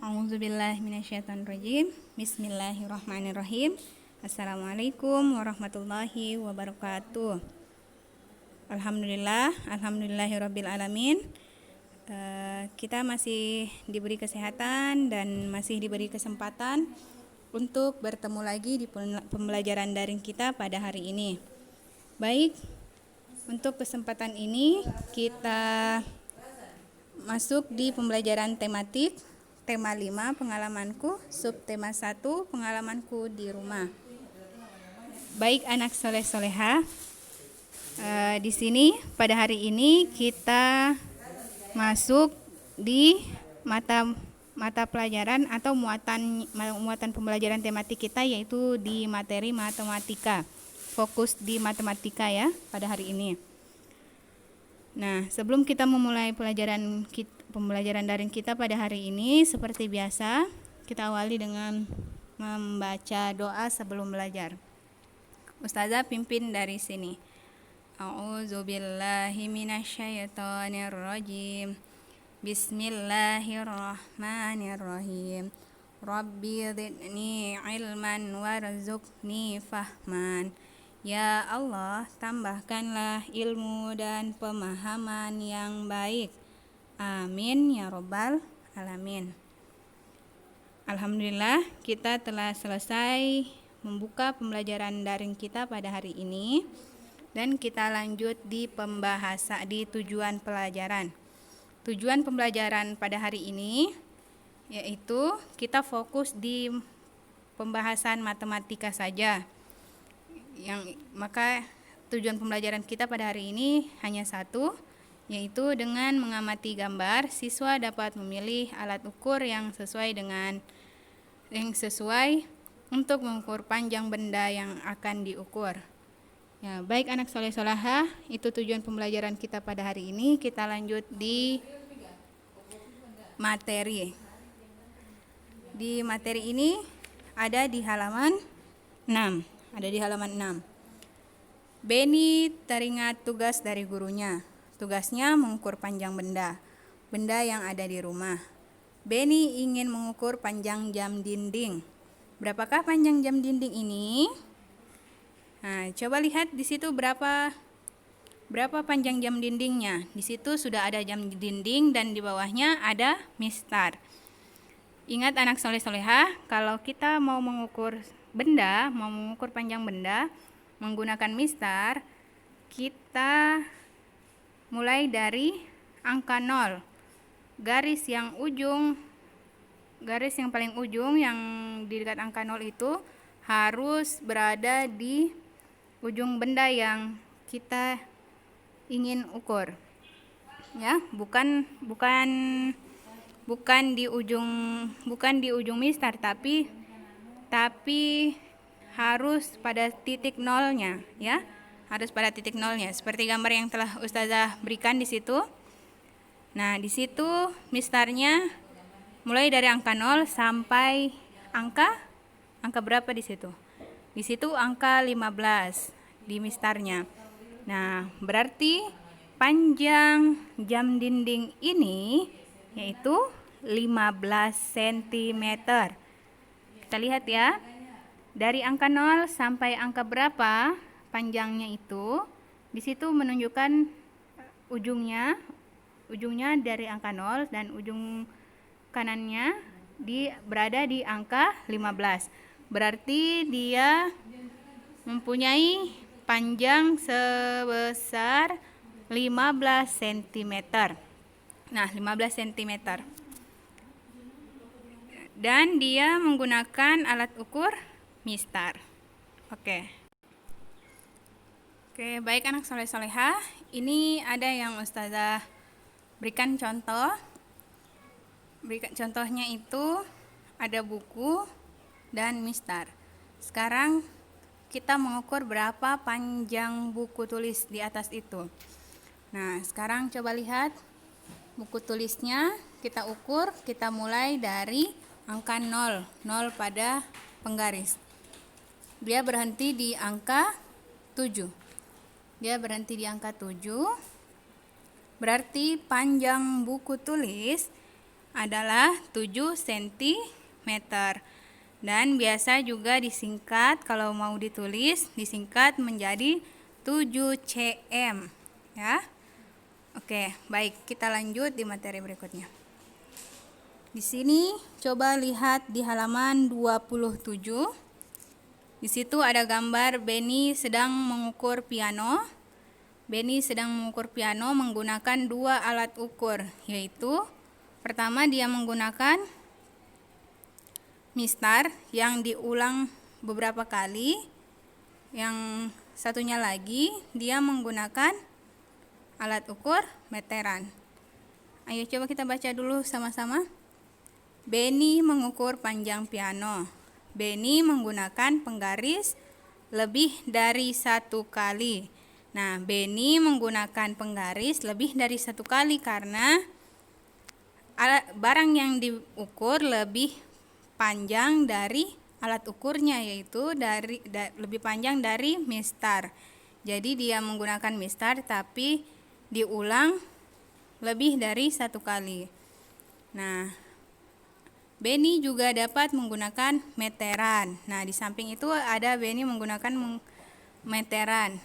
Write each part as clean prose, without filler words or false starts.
A'udzubillahi minasyaitonirrajim. Bismillahirrahmanirrahim. Assalamualaikum warahmatullahi wabarakatuh. Alhamdulillahirabbil alamin. Kita masih diberi kesehatan dan masih diberi kesempatan untuk bertemu lagi di pembelajaran daring kita pada hari ini. Baik, untuk kesempatan ini kita masuk di pembelajaran tematik tema 5 pengalamanku, subtema 1 pengalamanku di rumah. Baik anak soleh-soleha, di sini pada hari ini kita masuk di mata pelajaran atau muatan pembelajaran tematik kita, yaitu di materi matematika. Fokus di matematika ya pada hari ini. Nah, sebelum kita memulai pembelajaran daring kita pada hari ini, seperti biasa, kita awali dengan membaca doa sebelum belajar. Ustazah pimpin dari sini. A'udzubillahi minasyaitonirrajim. Bismillahirrahmanirrahim. Rabbi zidni ilman warzuqni fahman. Ya Allah, tambahkanlah ilmu dan pemahaman yang baik. Amin ya robbal alamin. Alhamdulillah, kita telah selesai membuka pembelajaran daring kita pada hari ini, dan kita lanjut di tujuan pelajaran. Tujuan pembelajaran pada hari ini yaitu kita fokus di pembahasan matematika saja. Maka tujuan pembelajaran kita pada hari ini hanya satu, yaitu dengan mengamati gambar, siswa dapat memilih alat ukur yang sesuai untuk mengukur panjang benda yang akan diukur. Ya, baik anak soleh-solehah, itu tujuan pembelajaran kita pada hari ini. Kita lanjut di materi. Di materi ini ada di halaman 6. Beni teringat tugas dari gurunya. Tugasnya mengukur panjang benda yang ada di rumah. Beni ingin mengukur panjang jam dinding. Berapakah panjang jam dinding ini? Nah, coba lihat di situ berapa panjang jam dindingnya. Di situ sudah ada jam dinding dan di bawahnya ada mistar. Ingat anak soleh-solehah, kalau kita mau mengukur panjang benda menggunakan mistar, kita mulai dari angka 0. Garis yang paling ujung yang di dekat angka 0 itu harus berada di ujung benda yang kita ingin ukur. Ya, bukan di ujung mistar, tapi harus pada titik nolnya, ya. Harus pada titik nolnya, seperti gambar yang telah Ustazah berikan di situ. Nah, di situ mistarnya mulai dari angka 0 sampai angka berapa di situ? Di situ angka 15 di mistarnya. Nah, berarti panjang jam dinding ini yaitu 15 cm. Kita lihat ya. Dari angka 0 sampai angka berapa panjangnya itu, di situ menunjukkan ujungnya dari angka 0 dan ujung kanannya berada di angka 15. Berarti dia mempunyai panjang sebesar 15 cm. Nah, 15 cm. Dan dia menggunakan alat ukur mistar. Oke, baik anak soleh-solehah, ini ada yang Ustazah berikan contoh. Contohnya itu ada buku dan mistar. Sekarang kita mengukur berapa panjang buku tulis di atas itu. Nah, sekarang coba lihat buku tulisnya, kita ukur, kita mulai dari angka 0 pada penggaris. Dia berhenti di angka 7. Berarti panjang buku tulis adalah 7 cm. Dan biasa juga disingkat, kalau mau ditulis disingkat menjadi 7 cm ya. Oke, baik, kita lanjut di materi berikutnya. Di sini coba lihat di halaman 27. Di situ ada gambar Benny sedang mengukur piano. Benny sedang mengukur piano menggunakan 2 alat ukur, yaitu pertama dia menggunakan mistar yang diulang beberapa kali. Yang satunya lagi dia menggunakan alat ukur meteran. Ayo coba kita baca dulu sama-sama. Benny mengukur panjang piano. Benny menggunakan penggaris lebih dari 1 kali. Nah, Benny menggunakan penggaris lebih dari 1 kali karena barang yang diukur lebih panjang dari alat ukurnya, yaitu lebih panjang dari mistar. Jadi dia menggunakan mistar tapi diulang lebih dari 1 kali. Nah, Benny juga dapat menggunakan meteran. Nah, di samping itu ada Benny menggunakan meteran.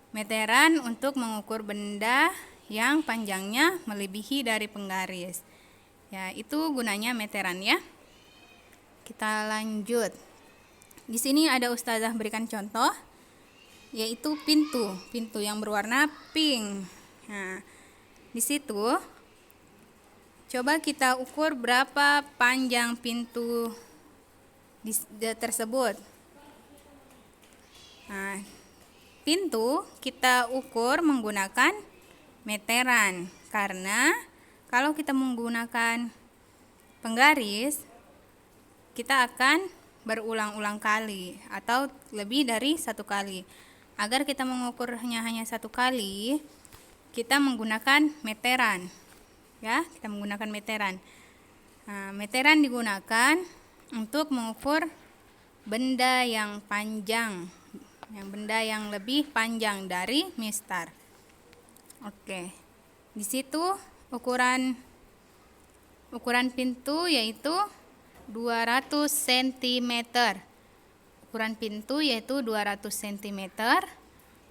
Meteran untuk mengukur benda yang panjangnya melebihi dari penggaris. Ya, itu gunanya meteran ya. Kita lanjut. Di sini ada Ustazah berikan contoh, yaitu pintu yang berwarna pink. Nah, di situ coba kita ukur berapa panjang pintu tersebut. Nah, pintu kita ukur menggunakan meteran, karena kalau kita menggunakan penggaris kita akan berulang-ulang kali atau lebih dari 1 kali. Agar kita mengukurnya hanya 1 kali, kita menggunakan meteran. Ya, kita menggunakan meteran. Nah, meteran digunakan untuk mengukur benda yang panjang, benda yang lebih panjang dari mistar. Oke. Di situ ukuran pintu yaitu 200 cm. Ukuran pintu yaitu 200 cm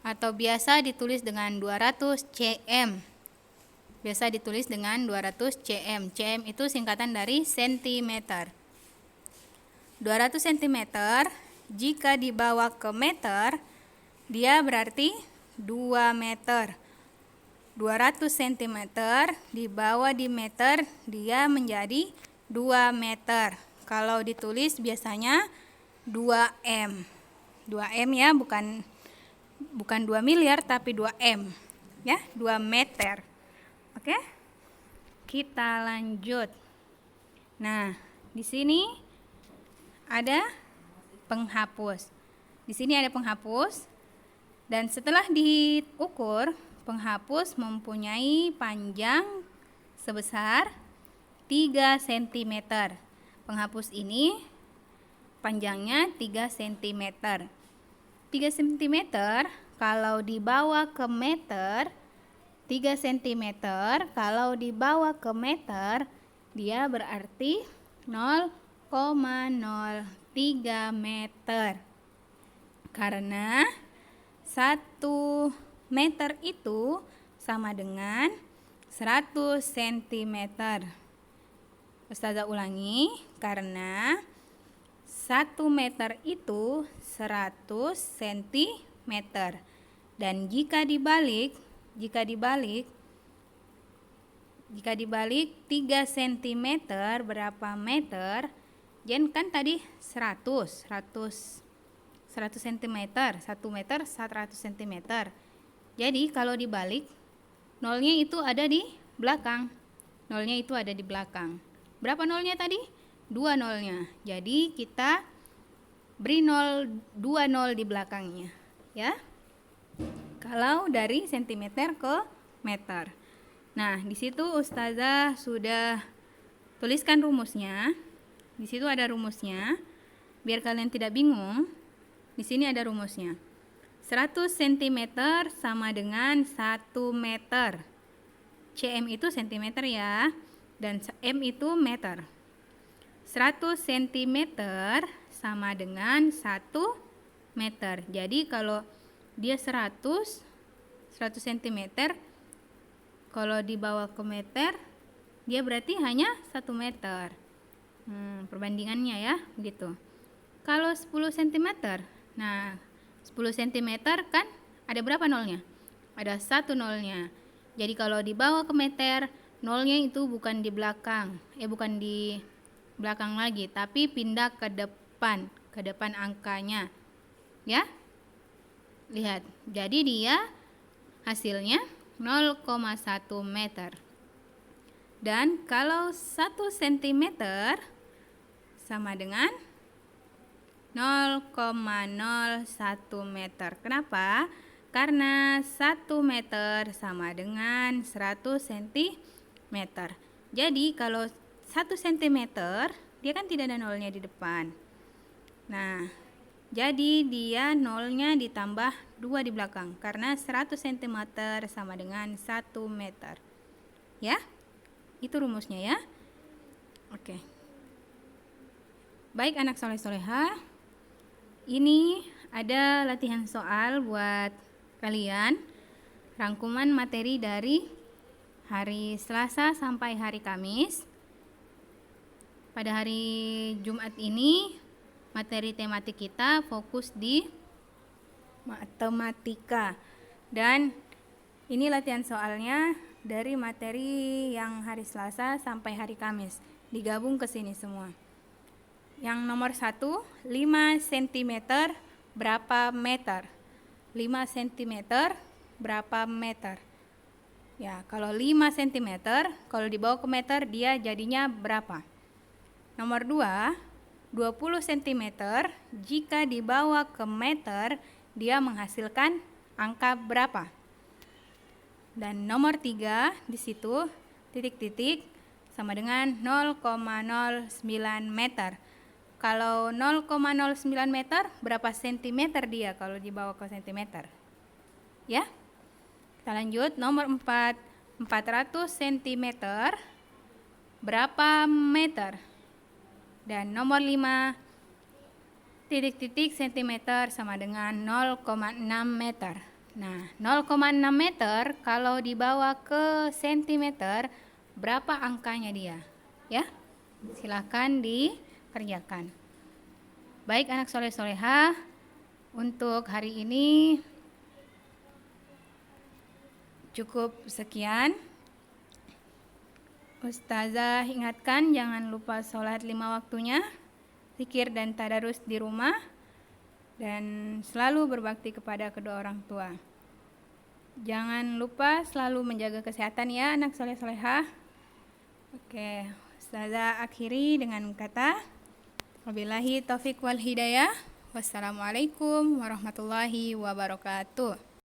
atau biasa ditulis dengan 200 cm. Biasa ditulis dengan 200 cm. Cm itu singkatan dari cm. 200 cm jika dibawa ke meter, dia berarti 2 meter. 200 cm dibawa di meter, dia menjadi 2 meter. Kalau ditulis biasanya 2M. 2M ya, bukan 2 miliar tapi 2M. Ya, 2 meter. Oke? Kita lanjut. Nah, di sini ada penghapus. Di sini ada penghapus, dan setelah diukur, penghapus mempunyai panjang sebesar 3 cm. Penghapus ini panjangnya 3 cm. 3 cm kalau dibawa ke meter, 3 cm kalau dibawa ke meter, dia berarti 0,03 meter. Karena 1 meter itu sama dengan 100 cm. Ustazah ulangi, karena 1 meter itu 100 cm. Dan jika dibalik 3 cm berapa meter? Jen kan tadi 100 cm, 1 meter 100 cm. Jadi kalau dibalik, nolnya itu ada di belakang. Berapa nolnya tadi? 2 nolnya. Jadi kita beri 2 nol di belakangnya, ya. Kalau dari sentimeter ke meter. Nah, di situ Ustazah sudah tuliskan rumusnya. Di situ ada rumusnya. Biar kalian tidak bingung, di sini ada rumusnya. 100 cm sama dengan 1 meter. Cm itu cm ya. dan M itu meter. 100 cm sama dengan 1 meter. Jadi kalau dia 100 cm, kalau dibawa ke meter, dia berarti hanya 1 meter. Perbandingannya ya, gitu. Kalau 10 cm, nah 10 cm kan ada berapa nolnya? Ada 1 nolnya. Jadi kalau dibawa ke meter, nolnya itu bukan di belakang, bukan di belakang lagi, tapi pindah ke depan angkanya. Ya? Lihat. Jadi dia hasilnya 0,1 meter. Dan kalau 1 cm sama dengan 0,01 meter. Kenapa? Karena 1 meter sama dengan 100 cm. Jadi kalau 1 cm, dia kan tidak ada nolnya di depan. Nah, jadi dia nolnya ditambah 2 di belakang. Karena 100 cm sama dengan 1 meter. Ya? Itu rumusnya ya. Oke. Baik anak soleh-solehah, ini ada latihan soal buat kalian. Rangkuman materi dari hari Selasa sampai hari Kamis. Pada hari Jumat ini, materi tematik kita fokus di matematika. Dan ini latihan soalnya dari materi yang hari Selasa sampai hari Kamis. Digabung ke sini semua. Yang nomor 1, 5 cm berapa meter? 5 cm berapa meter? Ya, kalau 5 cm, kalau dibawa ke meter, dia jadinya berapa? Nomor 2, 20 cm jika dibawa ke meter, dia menghasilkan angka berapa? Dan nomor 3, di situ titik-titik sama dengan 0,09 meter. Kalau 0,09 meter, berapa sentimeter dia kalau dibawa ke sentimeter? Ya? Kita lanjut, nomor 4, 400 cm berapa meter? Dan nomor 5, titik-titik sentimeter sama dengan 0,6 meter. Nah, 0,6 meter kalau dibawa ke sentimeter, berapa angkanya dia? Ya? Silakan dikerjakan. Baik anak soleh-solehah, untuk hari ini cukup sekian. Ustazah ingatkan jangan lupa sholat 5 waktunya, zikir dan tadarus di rumah, dan selalu berbakti kepada kedua orang tua. Jangan lupa selalu menjaga kesehatan ya anak soleh-solehah. Oke, Ustazah akhiri dengan kata wabillahi taufiq wal hidayah. Wassalamualaikum warahmatullahi wabarakatuh.